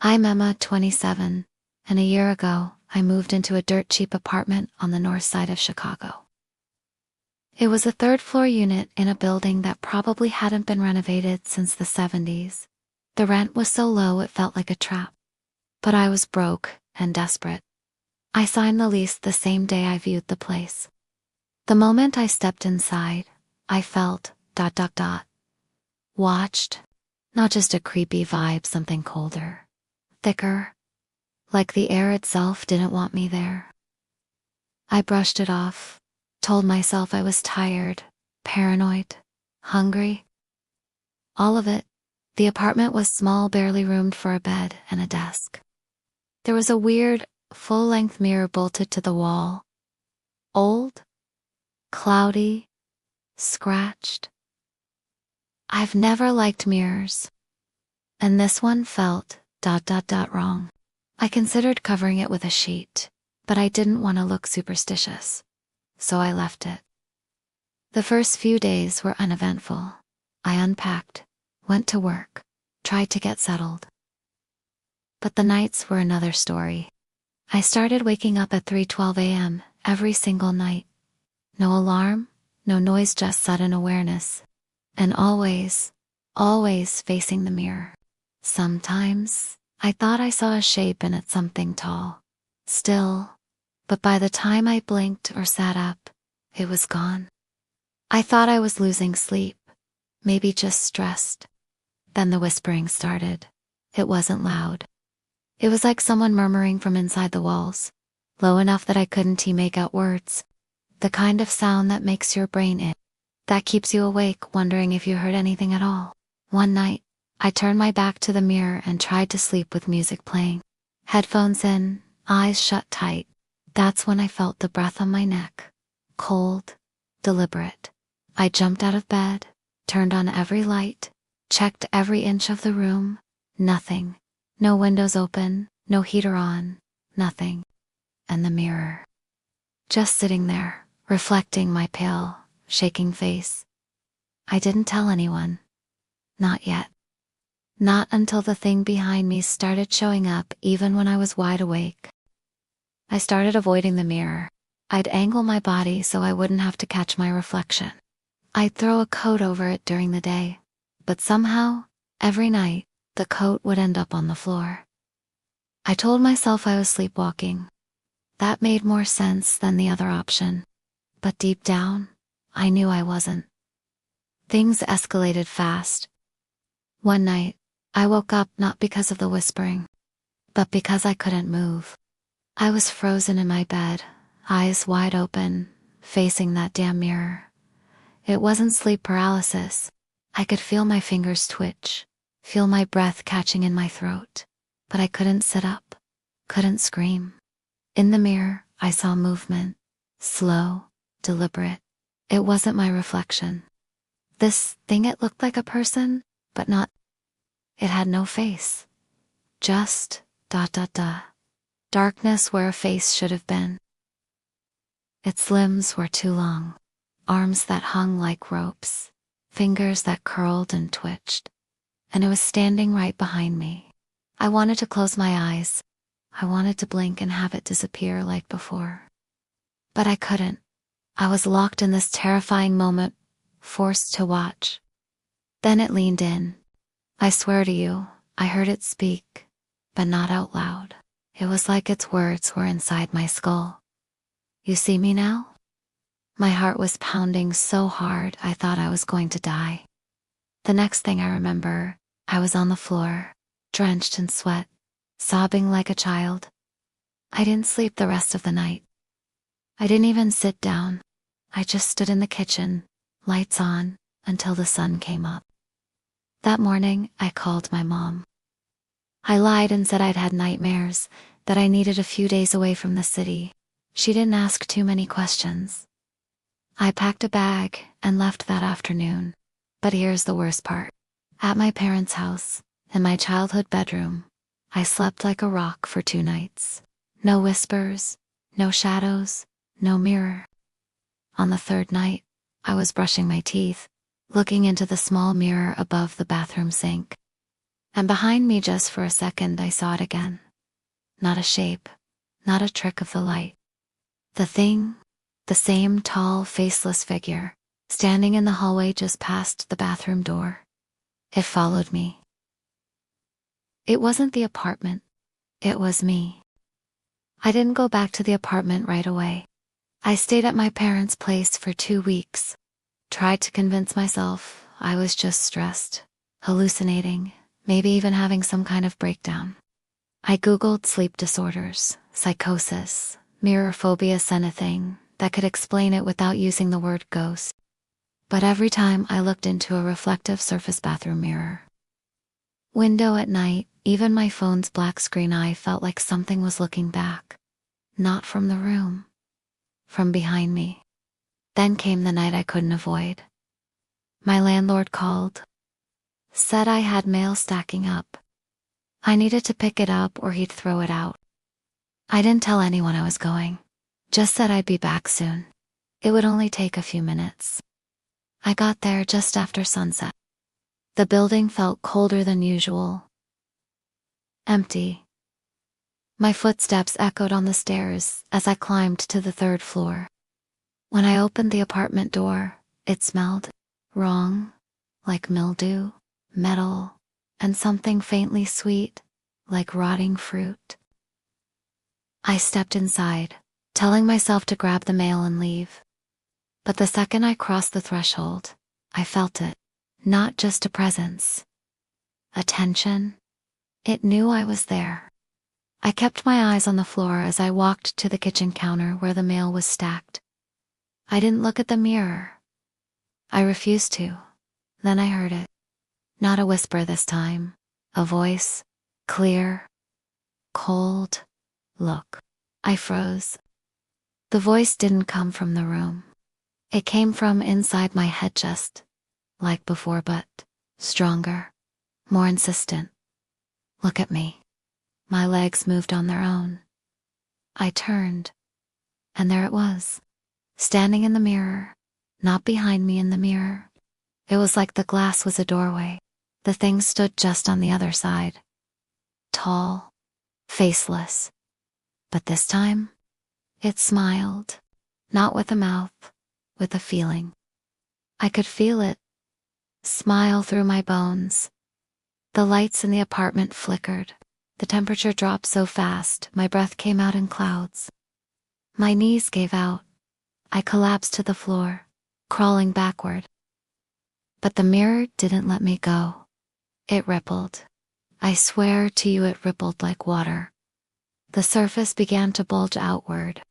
I'm Emma, 27, and a year ago, I moved into a dirt cheap apartment on the north side of Chicago. It was a third-floor unit in a building that probably hadn't been renovated since the 70s. The rent was so low it felt like a trap. But I was broke and desperate. I signed the lease the same day I viewed the place. The moment I stepped inside, I felt ... watched. Not just a creepy vibe, something colder, thicker, like the air itself didn't want me there. I brushed it off, told myself I was tired, paranoid, hungry. All of it. The apartment was small, barely roomed for a bed and a desk. There was a weird, full-length mirror bolted to the wall. Old, cloudy, scratched. I've never liked mirrors. And this one felt ... wrong. I considered covering it with a sheet, but I didn't want to look superstitious. So I left it. The first few days were uneventful. I unpacked, went to work, tried to get settled. But the nights were another story. I started waking up at 3:12 a.m. every single night. No alarm, no noise, just sudden awareness. And always facing the mirror. Sometimes, I thought I saw a shape in it, something tall, still, but by the time I blinked or sat up, it was gone. I thought I was losing sleep, maybe just stressed. Then the whispering started. It wasn't loud. It was like someone murmuring from inside the walls, low enough that I couldn't make out words. The kind of sound that makes your brain itch, that keeps you awake wondering if you heard anything at all. One night, I turned my back to the mirror and tried to sleep with music playing. Headphones in, eyes shut tight. That's when I felt the breath on my neck. Cold, deliberate. I jumped out of bed, turned on every light, checked every inch of the room. Nothing. No windows open, no heater on, nothing. And the mirror. Just sitting there, reflecting my pale, shaking face. I didn't tell anyone. Not yet. Not until the thing behind me started showing up even when I was wide awake. I started avoiding the mirror. I'd angle my body so I wouldn't have to catch my reflection. I'd throw a coat over it during the day. But somehow, every night, the coat would end up on the floor. I told myself I was sleepwalking. That made more sense than the other option. But deep down, I knew I wasn't. Things escalated fast. One night, I woke up not because of the whispering, but because I couldn't move. I was frozen in my bed, eyes wide open, facing that damn mirror. It wasn't sleep paralysis. I could feel my fingers twitch, feel my breath catching in my throat, but I couldn't sit up, couldn't scream. In the mirror, I saw movement, slow, deliberate. It wasn't my reflection. This thing, it looked like a person, but not. It had no face. Just ... darkness where a face should have been. Its limbs were too long, arms that hung like ropes, fingers that curled and twitched. And it was standing right behind me. I wanted to close my eyes. I wanted to blink and have it disappear like before. But I couldn't. I was locked in this terrifying moment, forced to watch. Then it leaned in. I swear to you, I heard it speak, but not out loud. It was like its words were inside my skull. You see me now? My heart was pounding so hard I thought I was going to die. The next thing I remember, I was on the floor, drenched in sweat, sobbing like a child. I didn't sleep the rest of the night. I didn't even sit down. I just stood in the kitchen, lights on, until the sun came up. That morning, I called my mom. I lied and said I'd had nightmares, that I needed a few days away from the city. She didn't ask too many questions. I packed a bag and left that afternoon. But here's the worst part. At my parents' house, in my childhood bedroom, I slept like a rock for 2 nights. No whispers, no shadows, no mirror. On the 3rd night, I was brushing my teeth, looking into the small mirror above the bathroom sink. And behind me, just for a second, I saw it again. Not a shape, not a trick of the light. The thing, the same tall, faceless figure, standing in the hallway just past the bathroom door. It followed me. It wasn't the apartment. It was me. I didn't go back to the apartment right away. I stayed at my parents' place for 2 weeks. Tried to convince myself I was just stressed, hallucinating, maybe even having some kind of breakdown. I Googled sleep disorders, psychosis, mirror phobia, anything that could explain it without using the word ghost. But every time I looked into a reflective surface bathroom mirror, window at night, even my phone's black screen, I felt like something was looking back. Not from the room. From behind me. Then came the night I couldn't avoid. My landlord called. Said I had mail stacking up. I needed to pick it up or he'd throw it out. I didn't tell anyone I was going. Just said I'd be back soon. It would only take a few minutes. I got there just after sunset. The building felt colder than usual. Empty. My footsteps echoed on the stairs as I climbed to the 3rd floor. When I opened the apartment door, it smelled wrong, like mildew, metal, and something faintly sweet, like rotting fruit. I stepped inside, telling myself to grab the mail and leave. But the second I crossed the threshold, I felt it. Not just a presence. Attention. It knew I was there. I kept my eyes on the floor as I walked to the kitchen counter where the mail was stacked. I didn't look at the mirror. I refused to. Then I heard it. Not a whisper this time. A voice. Clear. Cold. Look. I froze. The voice didn't come from the room. It came from inside my head, just like before, but stronger. More insistent. Look at me. My legs moved on their own. I turned. And there it was. Standing in the mirror. Not behind me in the mirror. It was like the glass was a doorway. The thing stood just on the other side. Tall. Faceless. But this time, it smiled. Not with a mouth. With a feeling. I could feel it. Smile through my bones. The lights in the apartment flickered. The temperature dropped so fast, my breath came out in clouds. My knees gave out. I collapsed to the floor, crawling backward. But the mirror didn't let me go. It rippled. I swear to you, it rippled like water. The surface began to bulge outward.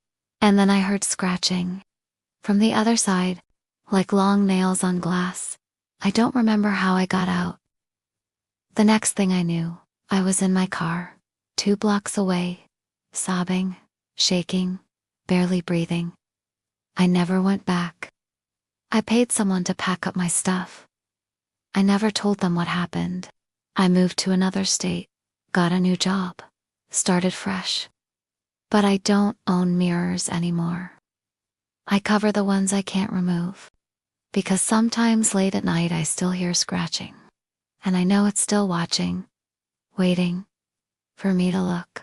And then I heard scratching. From the other side, like long nails on glass. I don't remember how I got out. The next thing I knew, I was in my car, 2 blocks away, sobbing, shaking, barely breathing. I never went back. I paid someone to pack up my stuff. I never told them what happened. I moved to another state, got a new job, started fresh. But I don't own mirrors anymore. I cover the ones I can't remove. Because sometimes late at night I still hear scratching. And I know it's still watching, waiting for me to look.